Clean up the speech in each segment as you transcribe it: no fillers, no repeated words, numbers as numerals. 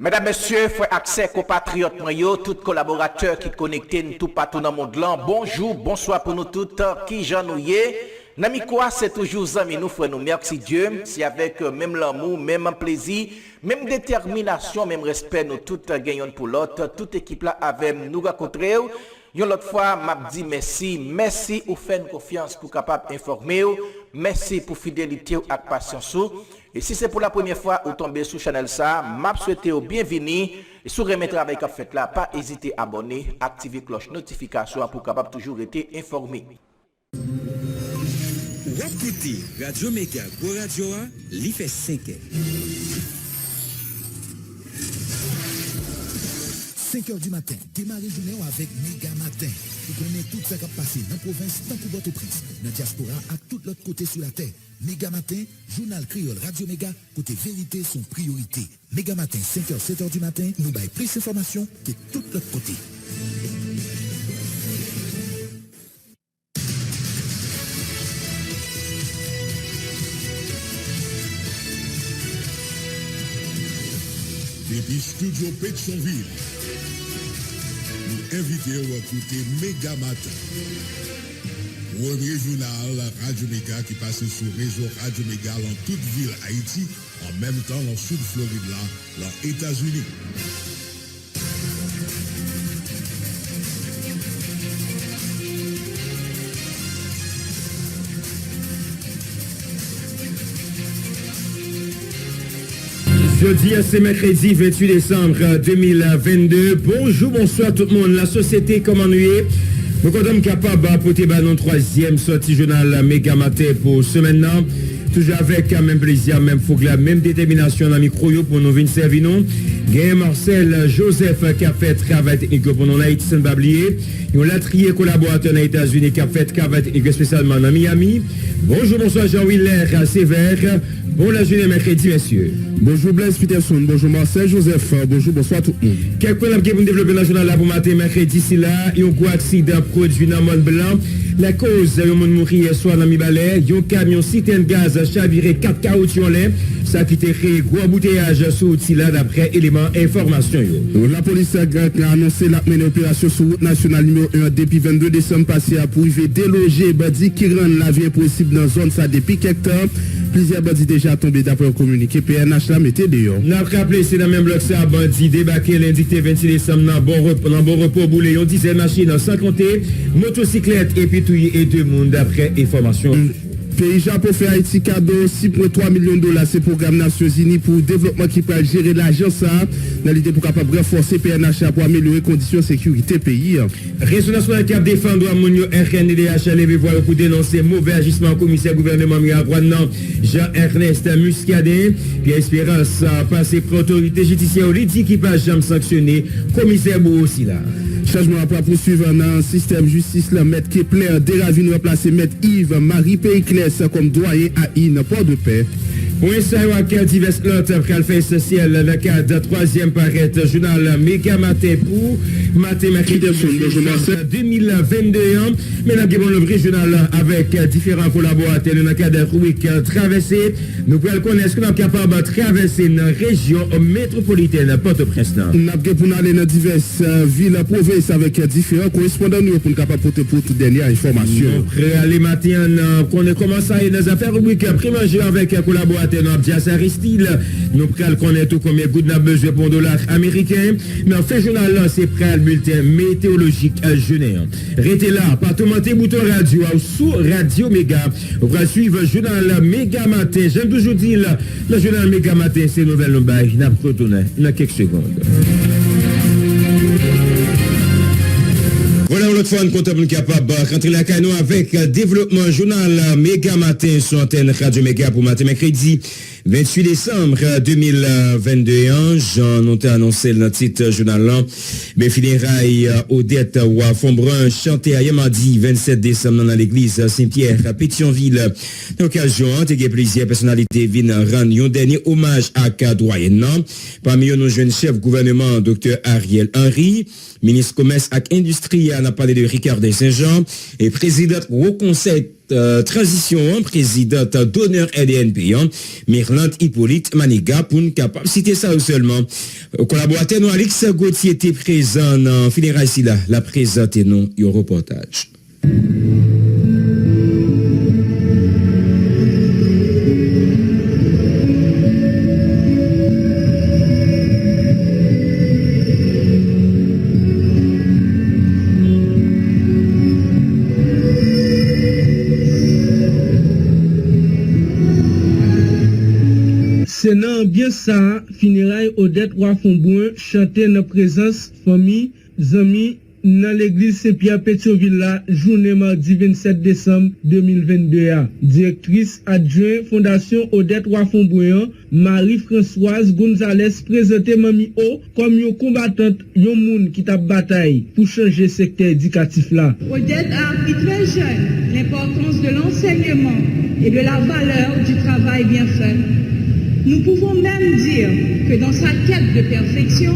Mesdames, Messieurs, frères accès, compatriotes, tous collaborateurs qui connectent tout partout dans le monde là. Bonjour, bonsoir pour nous toutes, qui j'en nous Nami quoi, c'est toujours amis nous frères nous. Merci Dieu, c'est avec même l'amour, même plaisir, même détermination, même respect nous toutes gagnons pour l'autre. Toute équipe là avec nous rencontrer. Yon l'autre fois, m'a dit merci ou fait une confiance pour capable informer. Merci pour fidélité ou patience. Et si c'est pour la première fois ou tomber sur channel ça, m'a souhaité au bienvenue. Et si vous remettez avec fait là, pas hésiter à abonner, activer cloche notification pour capable toujours être informé. Écoutez Radio Méga pour Radio A, l'IF 5 5h du matin, démarrez journée avec Méga Matin. Vous connaissez tout ce qui a passé dans la province, tant pour votre prince, dans la diaspora, à tout l'autre côté sur la terre. Méga Matin, journal créole Radio Méga, côté vérité, son priorité. Méga Matin, 5h, 7h du matin, nous baillons plus d'informations que tout l'autre côté. Depuis Studio Pétionville, nous invitons à écouter Méga Matin. Premier journal Radio Méga qui passe sur le réseau Radio Méga dans toute ville Haïti, en même temps dans le sud Floride, là, dans les États-Unis. Jeudi, c'est mercredi 28 décembre 2022. Bonjour, bonsoir tout le monde. La société, comment nous est? Nous sommes capables d'apporter notre troisième sortie journal Méga Matin pour ce maintenant. Toujours avec même plaisir, même fougue, même détermination dans le micro pour nous venir servir nous. Gain Marcel Joseph qui a fait travail technique pour nous en Haïti, sans pas oublier. Nous avons trié collaborateur dans les États-Unis qui a fait travail technique spécialement dans Miami. Bonjour, bonsoir Jean-Willer Sévère. Bon la journée mercredi, messieurs. Bonjour Blaise Peterson, bonjour Marcel Joseph, bonjour, bonsoir tout le monde. Quelques points pour développer le journal là pour matin, mercredi, c'est là. Il y a un gros accident produit dans le monde blanc. La cause, il y a un monde mort hier soir dans Mi-Balais. Il y a un camion citerne gaz chaviré 4 caoutchoucs en l'air. Ça qui a créé gros embouteillage sur l'outil là d'après éléments information. La police a annoncé la mené opération sur route nationale numéro 1 depuis 22 décembre passé pour déloger bandits qui rendent la vie impossible dans la zone ça depuis quelques temps. Plusieurs bandits déjà tombés d'après un communiqué. PNH la mettait dehors. N'a rappelé c'est dans le même bloc ça bandit débarqué lundi 26 décembre dans bon repos boulé. On disait machine sans compter motocyclette et puis tout et deux monde d'après information. Pays Japon fait Haïti cadeau 6,3 millions de dollars. C'est le programme Nations Unies pour le développement qui peut gérer l'agence dans l'idée pour capable renforcer PNH pour améliorer les conditions de sécurité pays. Réseau national qui a défendu Amonio RNDH levé voix pour dénoncer mauvais agissement au commissaire gouvernement Jean-Ernest Muscadet. Puis Espérance passé pour l'autorité judiciaire au dit qui pas jamais sanctionné commissaire Bou aussi là. Changement après poursuivre dans le système justice, le maître Kepler déravine remplacer maître Yves Marie Périclès comme doyen à IN Port de Paix. Pour un savoir divers autres après le fait essentiel, le cadre de troisième paraître journal Méga Matin pour matin mercredi 2022. Maintenant, nous avons le vrai journal avec différents collaborateurs dans le cadre de rubrique traversée. Nous pouvons connaître que nous sommes capables de traverser une région métropolitaine Port-au-Prince. Nous avons aller dans diverses villes, provinces avec différents correspondants pour nous capables de pour toute dernière information. Les matins, on a commencé à nos affaires rubrique primagère avec un collaborateur. Nous prenons connaître tout combien de nous avons besoin pour $1 américain. Mais en fait, journal là, c'est prêt le bulletin météorologique jeune. Restez là, partementez bouton radio sous Radio Méga. Vous allez suivre le journal Méga Matin. J'aime toujours dire, le journal Méga Matin, c'est nouvelle nous bail. Nous allons retourner dans quelques secondes. Voilà, l'autre fois, nous sommes capables de rentrer la canon avec développement journal Méga Matin sur antenne Radio Méga pour matin mercredi 28 décembre 2021. J'en ai annoncé le titre journal là. Mais funérailles Odette Wafombrun chanté à mardi 27 décembre dans l'église Saint-Pierre à Pétionville. L'occasion, il y a plusieurs personnalités viennent rendre un dernier hommage à Cadroyen. Parmi eux, nos jeunes chefs gouvernement, Dr. Ariel Henry, ministre commerce et industrie, n'a pas parler de Ricard de Saint-Jean et présidente au conseil transition, présidente d'honneur LDNP, Mirland Hippolyte Maniga, pour nous capable citer ça seulement. Collaborateur nous, Alex Gauthier était présent dans Fédéral ici là, la présente et non, au reportage. C'est dans bien ça, funérailles Odette Wafomboin, chanter dans présence, famille, amis, dans l'église Saint-Pierre Pétionville là, journée mardi 27 décembre 2022. Directrice adjointe Fondation Odette Wafomboin, Marie-Françoise Gonzalez présenté Mami O comme une combattante, un monde qui t'a bataille pour changer secteur éducatif là. Odette a appris très jeune l'importance de l'enseignement et de la valeur du travail bien fait. Nous pouvons même dire que dans sa quête de perfection,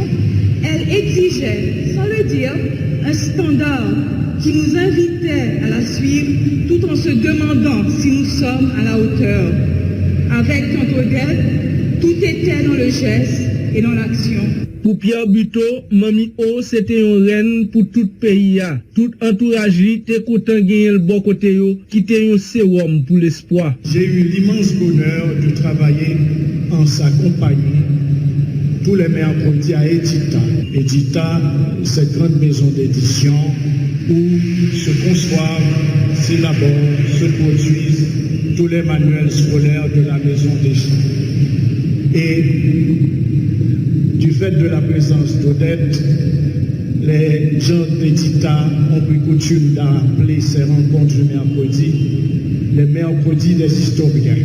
elle exigeait, sans le dire, un standard qui nous invitait à la suivre tout en se demandant si nous sommes à la hauteur. Avec tante Odette, tout était dans le geste et dans l'action. Pour Pierre Buteau, Mami O, c'était une reine pour tout pays. Tout entourage, t'es content de gagner le bon côté, qui était un sérum pour l'espoir. J'ai eu l'immense bonheur de travailler en sa compagnie tous les mercredis à Edita. Edita, cette grande maison d'édition où se conçoivent, s'élaborent, se produisent tous les manuels scolaires de la maison d'édition. Et du fait de la présence d'Odette, les gens d'Edita ont pris coutume d'appeler ces rencontres du mercredi les mercredis des historiens.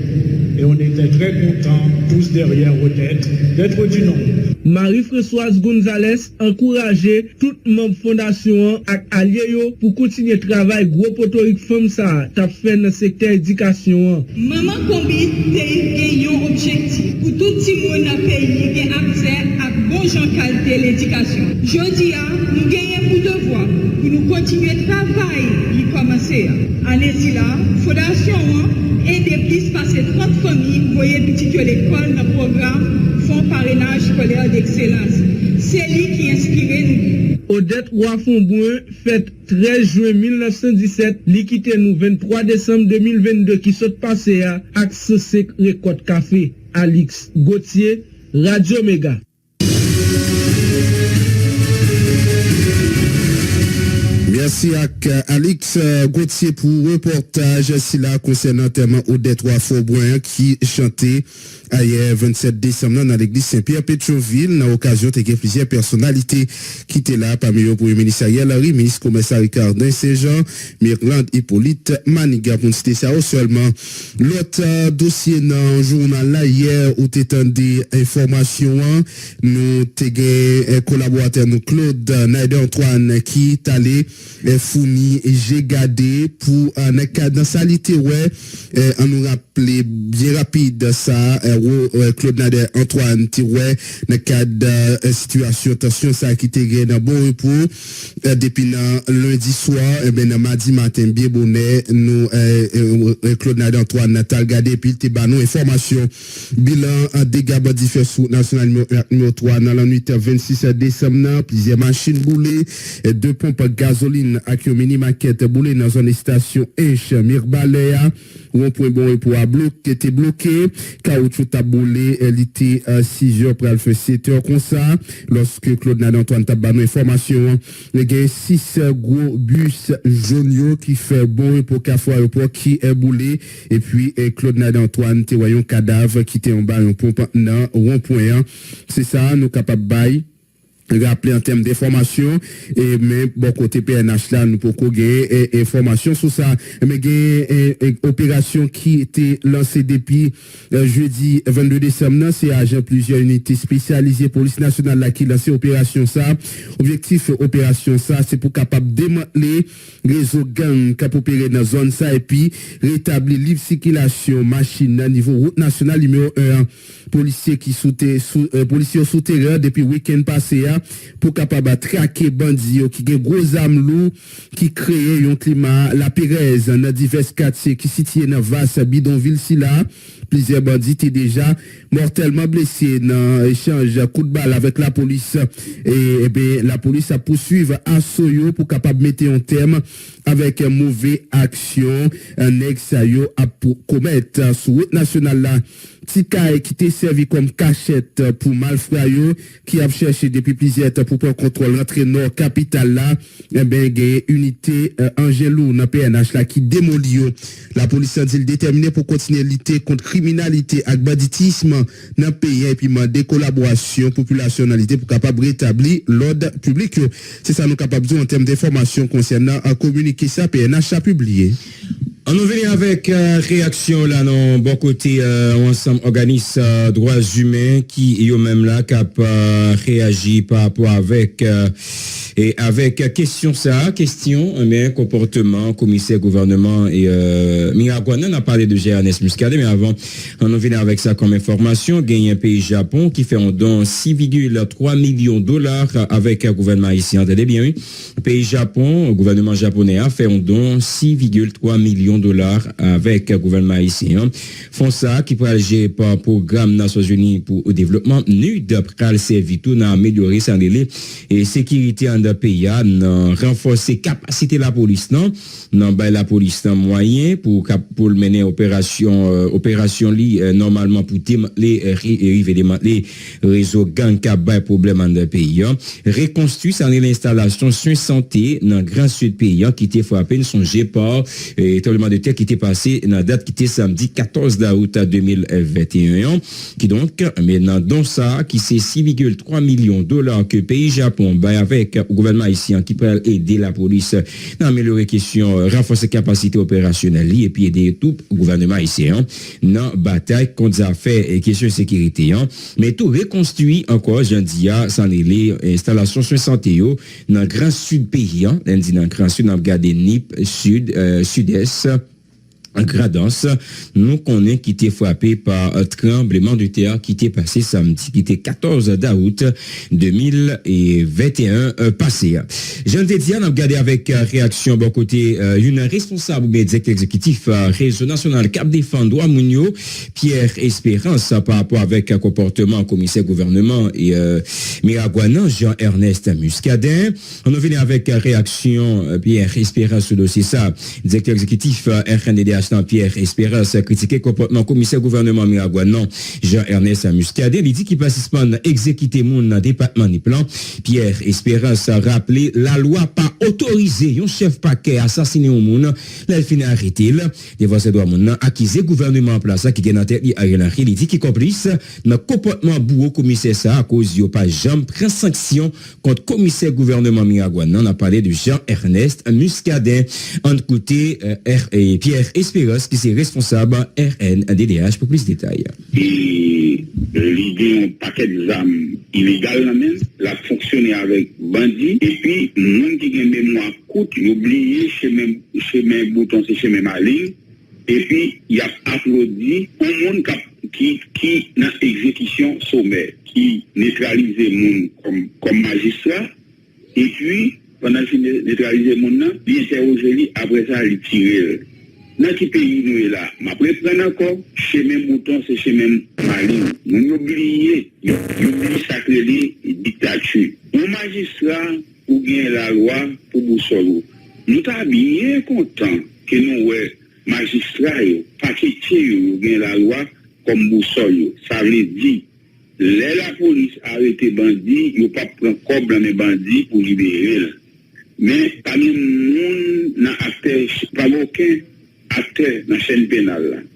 Et on était très contents, tous derrière Odette, d'être du nom. Marie-Françoise Gonzalez encourageait toute membre fondation et alliés pour continuer le travail gros potorique femme ça t'a fait dans le secteur éducation. Maman Combi a un objectif pour tout le monde dans le pays qui a accès à bon gens qualité l'éducation. Jeudi, nous gagnons pour devoir pour nous continuer le travail qui commencé. En là, fondation aider plus passer 30 familles, voyez petit que l'école dans le programme Fonds parrainage scolaire d'excellence. C'est lui qui inspire nous. Odette Wafomboin, fête 13 juin 1917, li quitté nous 23 décembre 2022 qui saute passé à Axe Sec Récolte Café. Alex Gauthier, Radio Méga. Merci à Alex Gauthier pour reportage concernant tellement Odette Wafomboin qui chantait hier 27 décembre dans l'église Saint-Pierre Pétionville. Dans l'occasion, il y a plusieurs personnalités qui étaient là, parmi eux pour le ministère Ariel ministre commissaire Ricard de Saint-Jean, Mirland Hippolyte Maniga pour citer ça seulement. L'autre dossier dans le journal là hier où tu des informations, nous avons collaborateur nous Claude Naïde Antoine qui est allé fournir et j'ai gardé pour un cas dans salité on nous rappeler bien rapide ça Claude Nader Antoine Tirouet dans le cadre de situation tension ça qui était dans bon repos depuis lundi soir et ben mardi matin bien bonnet nous Claude Nader Antoine t'a regardé puis il ba nous information bilan dégâts diffère sous national numéro 3 dans la nuit 26 décembre plusieurs machines boulées et deux pompes gasoline avec une mini maquette boulée dans une station H Mirbalea où un point bon repos a bloqué était bloqué caoutchouc a boulé elle était 6 heures pour le faire 7 heures comme ça lorsque Claude Nader Antoine t'a ba nous information il y a 6 gros bus jaune qui fait bon repos café aéroport qui est boulé et puis Claude Nader Antoine te voyons cadavre qui était en bas un pompe dans rond-point c'est ça nous capable bail rappeler en termes d'information et même bon côté PNH là nous pour gagner information sur ça mais une opération qui était lancée depuis jeudi 22 décembre c'est agent plusieurs unités spécialisées police nationale là qui lancé opération ça objectif opération ça c'est pour capable démanteler réseau gang qui opérer dans zone ça et puis rétablir libre circulation machine à niveau route nationale numéro 1 policiers qui policiers souterrain depuis week-end passé pour capable traquer bandits qui gen gros armes lourd qui crée un climat la Pérez dans divers quartiers qui situé dans vaste bidonville si là. Plusieurs bandits étaient déjà mortellement blessés dans échange coup de balle avec la police et bien la police a poursuivi assaut pour capable mettre un terme avec une mauvaise action un ex-sayo a pour commettre sur route nationale là Tikaï qui était servi comme cachette pour malfrayo qui a cherché depuis plusieurs temps pour prendre contrôle l'entrée nord capitale là et bien unité Angelou dans PNH là qui démolit la police a dit déterminée pour continuer à lutter contre criminalité et banditisme dans le pays et puis demander collaboration populationnalité pour capable rétablir l'ordre public. C'est ça nous capable de dire en termes d'information concernant un communiqué ça PNH a publié. On nous vient avec réaction là non bon côté ensemble organisme droits humains qui eux-mêmes là cap réagi par rapport avec et avec question mais comportement commissaire gouvernement et Miragwana a parlé de Ernest Muscadet mais avant on nous vient avec ça comme information gagne un pays Japon qui fait un don 6,3 millions de dollars avec le gouvernement haïtien. Entendez bien oui. Pays Japon, le gouvernement japonais a fait un don 6,3 millions de dollars avec le gouvernement haïtien. Font ça qui pourrait gérer par le programme Nations Unies pour le développement NUD pral servir tout à améliorer sa et sécurité en pays renforcer capacité la police non la police moyen pour mener opération li normalement pour les réseaux gang qui a problème dans le pays reconstruire ça l'installation soins santé dans grand sud pays qui était frappé son par tremblement de terre qui était passé dans date qui était samedi 14 août 2021 qui donc maintenant dans ça qui c'est 6,3 millions de dollars que pays Japon avec le gouvernement haïtien qui peut aider la police à améliorer question renforcer capacité opérationnelle et puis aider tout le gouvernement haïtien dans bataille contre affaires et questions de sécurité mais tout reconstruit encore j'en dis sans les installations soins santé dans grand sud pays dans grand sud dans regarder NIP sud-est en Gradance, nous connaissons qui était frappé par un tremblement de terre qui était passé samedi, qui était 14 août 2021 passé. Jean Dédian a regardé avec réaction bon côté une responsable directeur exécutif réseau national Cap Défense droit Mounio, Pierre Espérance par rapport avec un comportement commissaire gouvernement et Miragwana Jean-Ernest Muscadet. On est venu avec réaction Pierre Espérance sur le dossier ça, directeur exécutif RNDDH Pierre Espérance a critiqué comportement commissaire gouvernement Miragwana Jean-Ernest Muscadet. Il dit qu'il participe à exécuter mon département des plans. Pierre Espérance a rappelé la loi pas autorisé un chef paquet assassiner au monde. Là, il finit arrêter. Devant ce droit mon accusé gouvernement en place qui est dans tête Ariel Henry. Il dit qu'il complice dans comportement bourreau commissaire ça à cause de pas jamais prend sanction contre commissaire gouvernement Miragwana. On a parlé de Jean-Ernest Muscadet. En côté Pierre Espérance qui c'est responsable RNDDH pour plus de détails. Et l'idée un paquet d'armes illégales même, la fonctionner avec bandits et puis monde qui a une mémoire courte, oublié chez mes boutons, c'est chez mes malines et puis il a applaudi un monde qui dans exécution sommaire, qui neutralise le monde comme magistrat et puis pendant qu'il neutralise le monde, il interroge lui après ça il tire. Dans quel pays nous est là? Ma préprenne encore, chez mes moutons, c'est chez mes malines. Nous oublions sacré les dictatures. Un magistrat ou bien la loi pour Boussolo. Nous sommes bien contents que nous, magistrats, paquetiers, ou bien la loi comme Boussolo. Ça veut dire, la police arrête les bandits, ils ne pas prendre comme dans les bandits pour libérer. Mais parmi nous, n'a pas aucun acteur dans la chaîne pénale.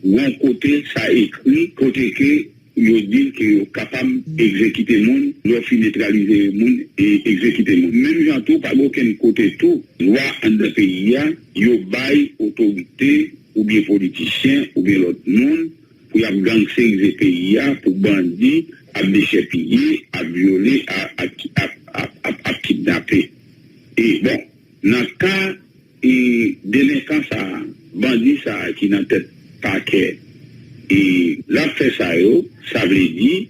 Ou un côté, ça écrit, côté que ils disent qu'ils sont capables d'exécuter le monde, de neutraliser le monde et exécuter le monde. Même dans tout, pas aucun côté tout, loi en de pays, ils baillent autorité, ou bien politiciens, ou bien l'autre monde, pour y gangster les pays, pour bandits, à déchépiller, à violer, à kidnapper. Et bon, dans le cas et délinquant ça, bandit ça qui n'a tête paquet. Et là fait ça, ça veut dire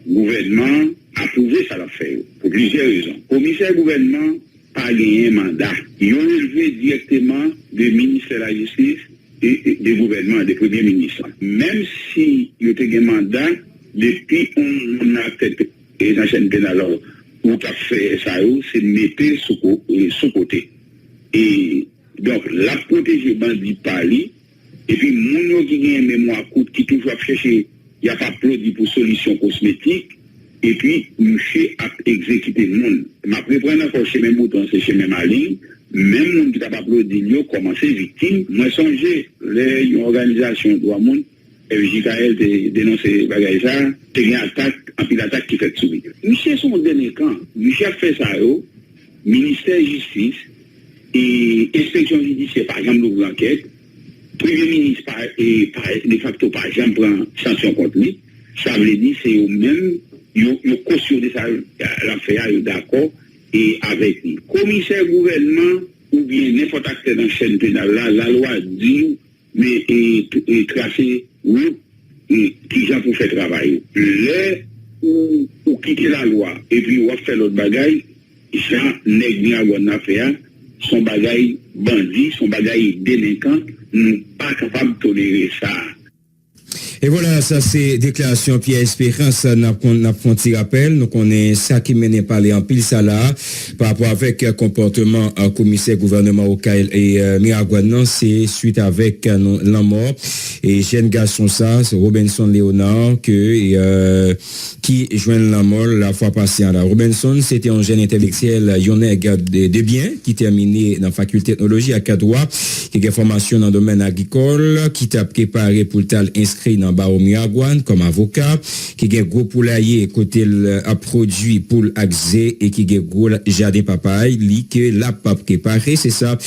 gouvernement approuvé ça l'a fait pour plusieurs raisons. Commissaire gouvernement pas gagné un mandat. Ils ont relevé directement du ministère de la Justice et des gouvernements, des premiers ministres. Même si ils ont gagné un mandat, depuis on a peut-être les anciennes pénales, où tu as fait ça, c'est de mettre sous côté. Et donc, la protéger bandit Paris, et puis, moun qui gagne mémoire courte, qui toujours chercher, il n'y a pas produit pour solution cosmétique, et puis, monsieur a exécuté le monde. Ma préprendre encore chez mes moutons, c'est chez mes malines, même moun qui n'a pas produit, il a commencé victime. Moi, songez, les organisations de monde, JKL dénoncé bagay ça, c'est une attaque, en pile attaque qui fait subir. Monsieur son dernier camp, monsieur a fait ça, ministère de Justice et inspection judiciaire, par exemple, l'ouvre l'enquête, Premier ministre, de facto, par exemple, prend sanction contre lui, ça veut dire c'est eux-mêmes, ils ont cautionné ça, l'affaire, ils sont d'accord, et avec lui. Commissaire gouvernement, ou bien n'importe acteur dans la chaîne pénale, la loi dit, mais est tracé, oui, qui gens pour faire travail. Là, ou quitter la loi, et puis ou faire l'autre bagaille, Jean nègre à bonne affaire, son bagaille bandit, son bagaille délinquant, nous pas capable de tolérer ça. Et voilà, ça c'est déclaration Pierre Espérance, n'a un petit rappel, donc on est ça qui mène parler en pile ça là, par rapport avec comportement commissaire gouvernement au Kail et Miragouane, c'est suite avec la mort, et jeune garçon ça, c'est Robinson Léonard, qui joint la mort la fois passée. Robinson, c'était un jeune intellectuel yonnais de bien, qui terminé dans la faculté de technologie à Cadoua, qui a formation dans le domaine agricole, qui t'a préparé pour le inscrit dans Barreau Miragouane comme avocat, qui a gros poulailler côté a produit pour l'axé et qui a gros jardin papaye, li que la pape préparé, c'est ça.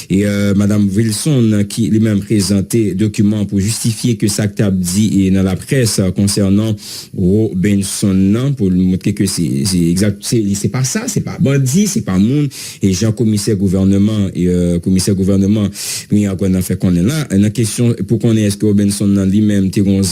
Et Madame Wilson qui lui-même présenté document pour justifier que ça t'a dit dans la presse concernant Robinson pour montrer que c'est exact, c'est pas ça, c'est pas bandit, c'est pas monde. Et Jean commissaire gouvernement Miragouane a fait qu'on est là. Une question pour qu'on est-ce que Robinson lui-même tirons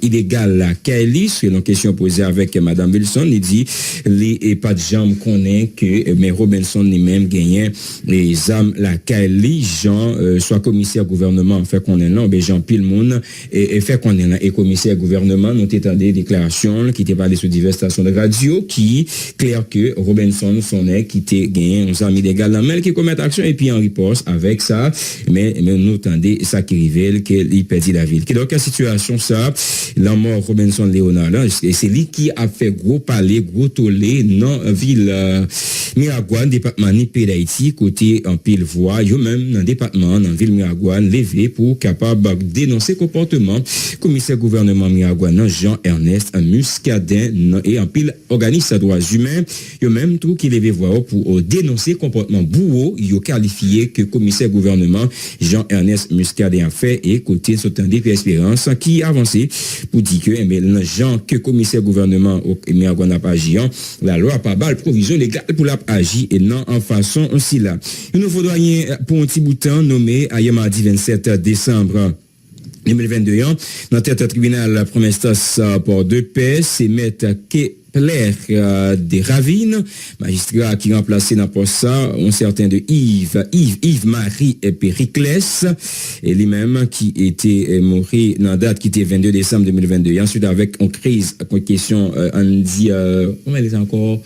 illégal la Kaili, c'est une question posée avec Madame Wilson, il dit les pas de gens connaît que mais Robinson lui-même gagnait les âmes la Kaili, Jean soit commissaire gouvernement fait qu'on est là, ben Jean pile monde et fait qu'on est là et commissaire gouvernement nous t'étant des déclarations qui étaient parlé sur diverses stations de radio qui clair que Robinson son est qui était gagné aux amis illégal la mail qui commet action et puis en riposte avec ça mais nous tendez ça qui révèle qu'il perdit la ville. Donc la situation ça, la mort Robinson Léonard, et c'est lui qui a fait gros parler, gros tollé dans la ville Miragouane, département Nipé d'Haïti, côté en pile voix, yo même dans le département, dans la ville Miragouane, levé pour capable dénoncer comportement commissaire gouvernement Miragouane, Jean-Ernest Muscadin, et en pile organisme droits humains, yo même tout qui levé voix pour dénoncer comportement bourreau, yo qualifié que commissaire gouvernement Jean-Ernest Muscadin a fait, et côté Sotandé Espérance, qui avancé pour dire que les gens que commissaire gouvernement au Miragouane n'a pas agi, la loi pas balle provision légale pour l'agir et non en façon aussi là. Il nous faudra pour un petit bout de temps nommé à mardi 27 décembre 2022 dans tête tribunal première instance pour deux paix, c'est maître Claire des Ravines, magistrat qui remplaçait dans poste ça, un certain de Yves-Marie Périclès, et lui-même qui était mort dans date qui était 22 décembre 2022. Et ensuite, avec une crise, une question, on dit, comment elle est encore?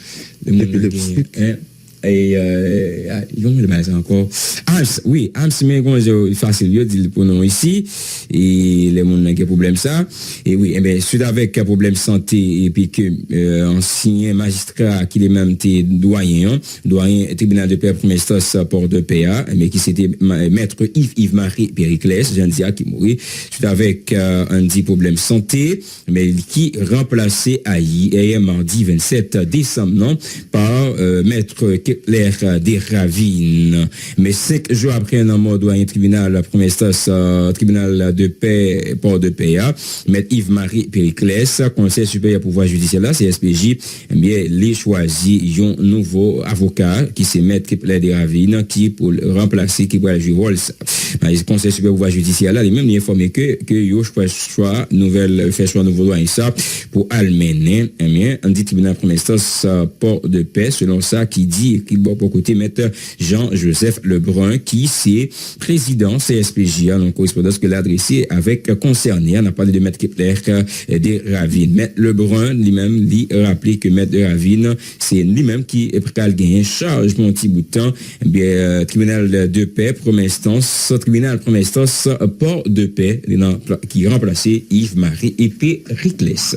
Et ils vont le mettre encore AMS mais facile de dire pour nous ici et les monde qui a problème ça et oui et ben suite avec un problème santé et puis que ancien magistrat qui est même doyen tribunal de paix première instance pour de PA mais qui c'était maître Yves-Marie Périclès Jandia qui mourit suite avec un dit problème santé mais qui remplacé à hier mardi 27 décembre non par maître Kepler des Ravines. Mais 5 jours après un mort doyen tribunal première instance tribunal de paix Port-de-Paix, maître Yves-Marie Périclès, conseil supérieur pouvoir judiciaire là, CSPJ, eh bien les choisi un nouveau avocat qui c'est maître Kepler des Ravines qui pour remplacer qui va jouer rôle ça. Le conseil supérieur pouvoir judiciaire là, il même informé que yo choix nouveau doyen ça pour almener eh bien un dit tribunal première instance Port-de-Paix selon ça qui dit qui bon pour côté maître Jean-Joseph Lebrun qui c'est président CSPJ donc correspondance que l'adressé avec concerné on a parlé de maître Kepler des Ravines. Maître Lebrun lui-même lui rappelé que maître de Ravines c'est lui-même qui est gagné charge pour un petit bout de temps bien tribunal de paix première instance Port-de-Paix qui remplaçait Yves-Marie Périclès.